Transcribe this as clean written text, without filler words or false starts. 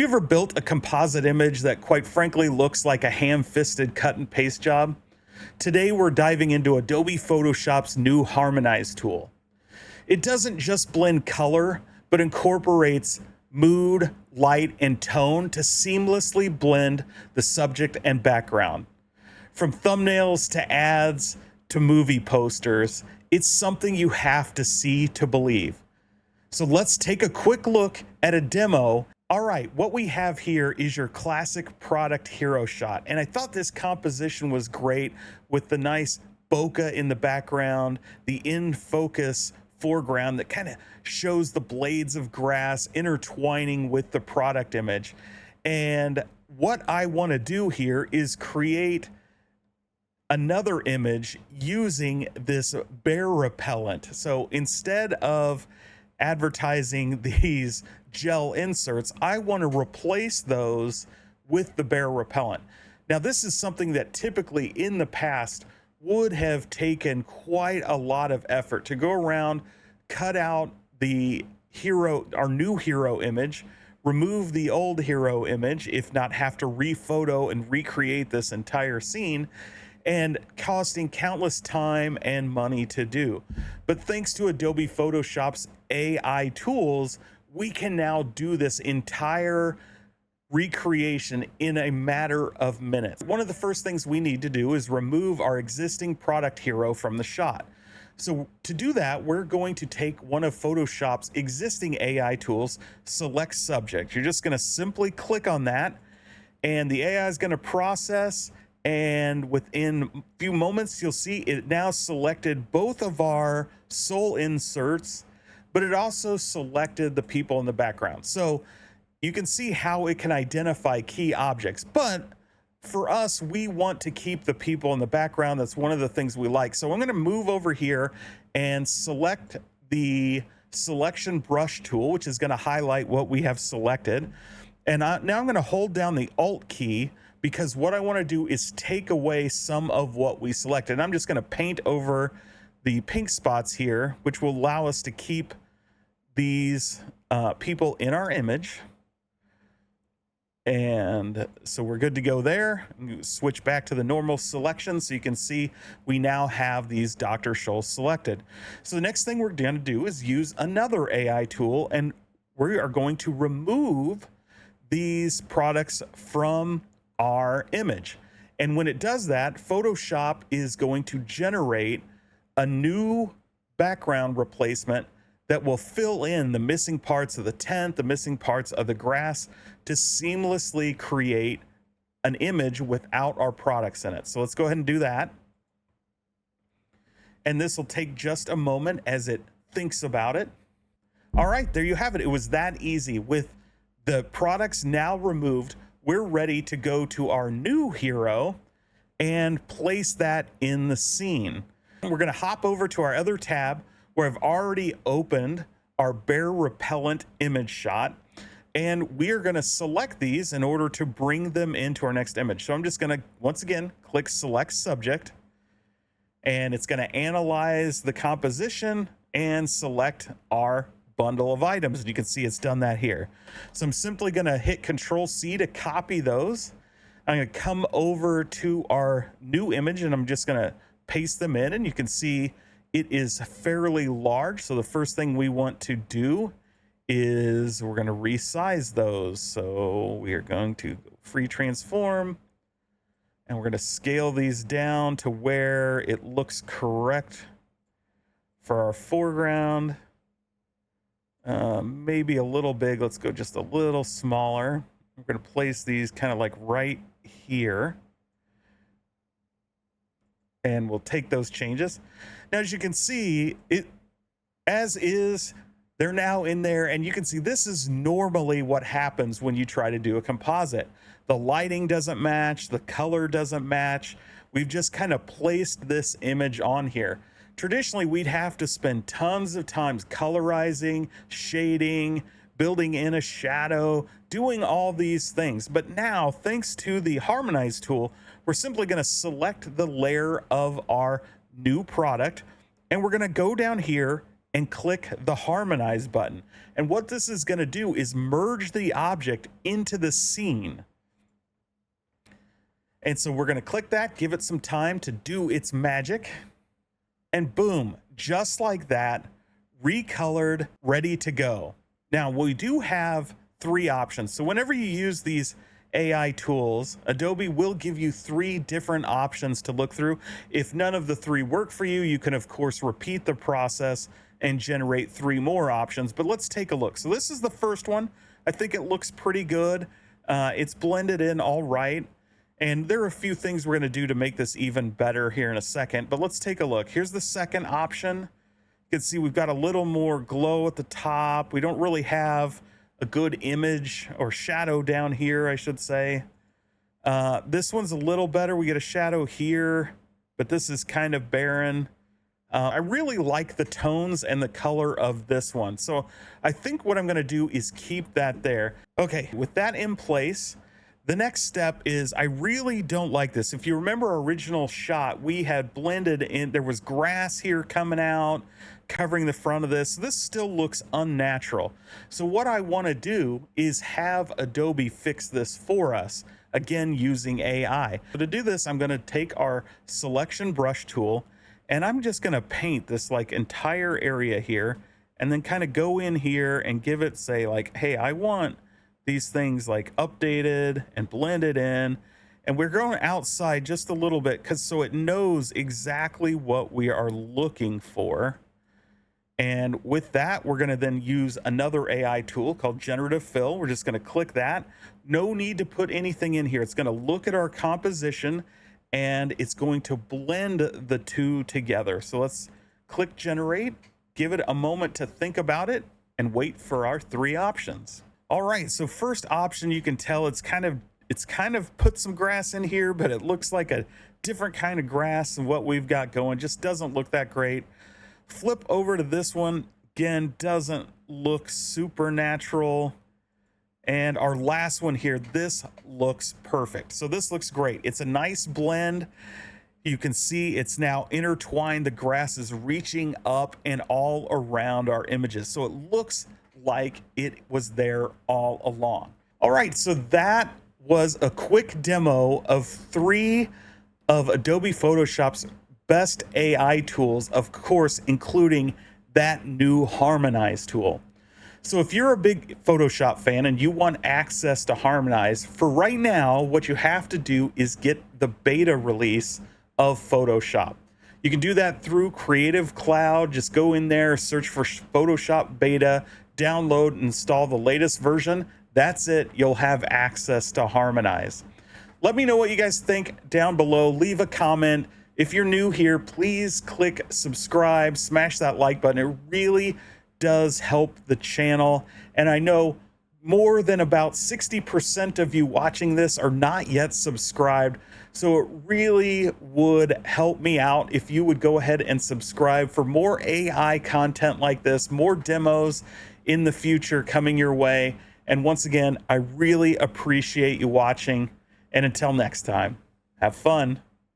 you ever built a composite image that quite frankly looks like a ham-fisted cut and paste job? Today we're diving into Adobe Photoshop's new Harmonize tool. It doesn't just blend color, but incorporates mood, light, and tone to seamlessly blend the subject and background. From thumbnails to ads to movie posters, it's something you have to see to believe. So let's take a quick look at a demo. All right, what we have here is your classic product hero shot. And I thought this composition was great with the nice bokeh in the background, the in focus foreground that kind of shows the blades of grass intertwining with the product image. And what I want to do here is create another image using this bear repellent. So instead of advertising these gel inserts, I want to replace those with the bear repellent. Now, this is something that typically in the past would have taken quite a lot of effort to go around, cut out the hero, our new hero image, remove the old hero image, if not have to rephoto and recreate this entire scene, and costing countless time and money to do. But thanks to Adobe Photoshop's AI tools, we can now do this entire recreation in a matter of minutes. One of the first things we need to do is remove our existing product hero from the shot. So to do that, we're going to take one of Photoshop's existing AI tools, Select Subject. You're just going to simply click on that, and the AI is going to process, and within a few moments, you'll see it now selected both of our soul inserts, but it also selected the people in the background. So you can see how it can identify key objects. But for us, we want to keep the people in the background. That's one of the things we like. So I'm going to move over here and select the selection brush tool, which is going to highlight what we have selected. And now I'm going to hold down the Alt key, because what I want to do is take away some of what we selected. And I'm just going to paint over the pink spots here, which will allow us to keep these people in our image. And so we're good to go there. Switch back to the normal selection so you can see we now have these Dr. Scholl selected. So the next thing we're going to do is use another AI tool, and we are going to remove these products from our image. And when it does that, Photoshop is going to generate a new background replacement that will fill in the missing parts of the tent, the missing parts of the grass, to seamlessly create an image without our products in it. So let's go ahead and do that. And this will take just a moment as it thinks about it. All right, there you have it. It was that easy. With the products now removed, we're ready to go to our new hero and place that in the scene. We're going to hop over to our other tab where I've already opened our bear repellent image shot, and we are going to select these in order to bring them into our next image. So I'm just going to, once again, click Select Subject, and it's going to analyze the composition and select our bundle of items. And you can see it's done that here. So I'm simply going to hit Control-C to copy those. I'm going to come over to our new image, and I'm just going to paste them in, and you can see it is fairly large. So the first thing we want to do is we're going to resize those. So we are going to free transform, and we're going to scale these down to where it looks correct for our foreground. Maybe a little big. Let's go just a little smaller. We're going to place these kind of like right here, and we'll take those changes. Now, as you can see, it as is, they're now in there, and you can see this is normally what happens when you try to do a composite. The lighting doesn't match, the color doesn't match. We've just kind of placed this image on here. Traditionally, we'd have to spend tons of time colorizing, shading, building in a shadow, doing all these things. But now, thanks to the Harmonize tool, we're simply going to select the layer of our new product, and we're going to go down here and click the Harmonize button. And what this is going to do is merge the object into the scene. And so we're going to click that, give it some time to do its magic, and boom, just like that, recolored, ready to go. Now, we do have 3 options. So whenever you use these AI tools, Adobe will give you 3 different options to look through. If none of the 3 work for you, you can of course repeat the process and generate 3 more options. But let's take a look. So this is the first one. I think it looks pretty good. It's blended in all right. And there are a few things we're going to do to make this even better here in a second. But let's take a look. Here's the second option. You can see we've got a little more glow at the top. We don't really have a good image or shadow down here, I should say. This one's a little better. We get a shadow here, but this is kind of barren. I really like the tones and the color of this one. So I think what I'm going to do is keep that there. Okay, with that in place, the next step is I really don't like this. If you remember our original shot, we had blended in, there was grass here coming out, covering the front of this. This still looks unnatural. So what I want to do is have Adobe fix this for us, again, using AI. So to do this, I'm going to take our selection brush tool and I'm just going to paint this like entire area here and then kind of go in here and give it, say like, hey, I want these things like updated and blended in, and we're going outside just a little bit because so it knows exactly what we are looking for. And with that, we're going to then use another AI tool called generative fill. We're just going to click that. No need to put anything in here. It's going to look at our composition and it's going to blend the 2 together. So let's click generate, give it a moment to think about it, and wait for our 3 options. All right, so first option, you can tell it's kind of put some grass in here, but it looks like a different kind of grass than what we've got going. Just doesn't look that great. Flip over to this one. Again, doesn't look super natural. And our last one here, this looks perfect. So this looks great. It's a nice blend. You can see it's now intertwined. The grass is reaching up and all around our images. So it looks like it was there all along. All right, so that was a quick demo of 3 of Adobe Photoshop's best AI tools, of course, including that new Harmonize tool. So if you're a big Photoshop fan and you want access to Harmonize, for right now, what you have to do is get the beta release of Photoshop. You can do that through Creative Cloud. Just go in there, search for Photoshop beta, download and install the latest version. That's it. You'll have access to Harmonize. Let me know what you guys think down below. Leave a comment. If you're new here, please click subscribe, smash that like button. It really does help the channel. And I know more than about 60% of you watching this are not yet subscribed. So it really would help me out if you would go ahead and subscribe for more AI content like this, more demos in the future coming your way. And once again, I really appreciate you watching. And until next time, have fun.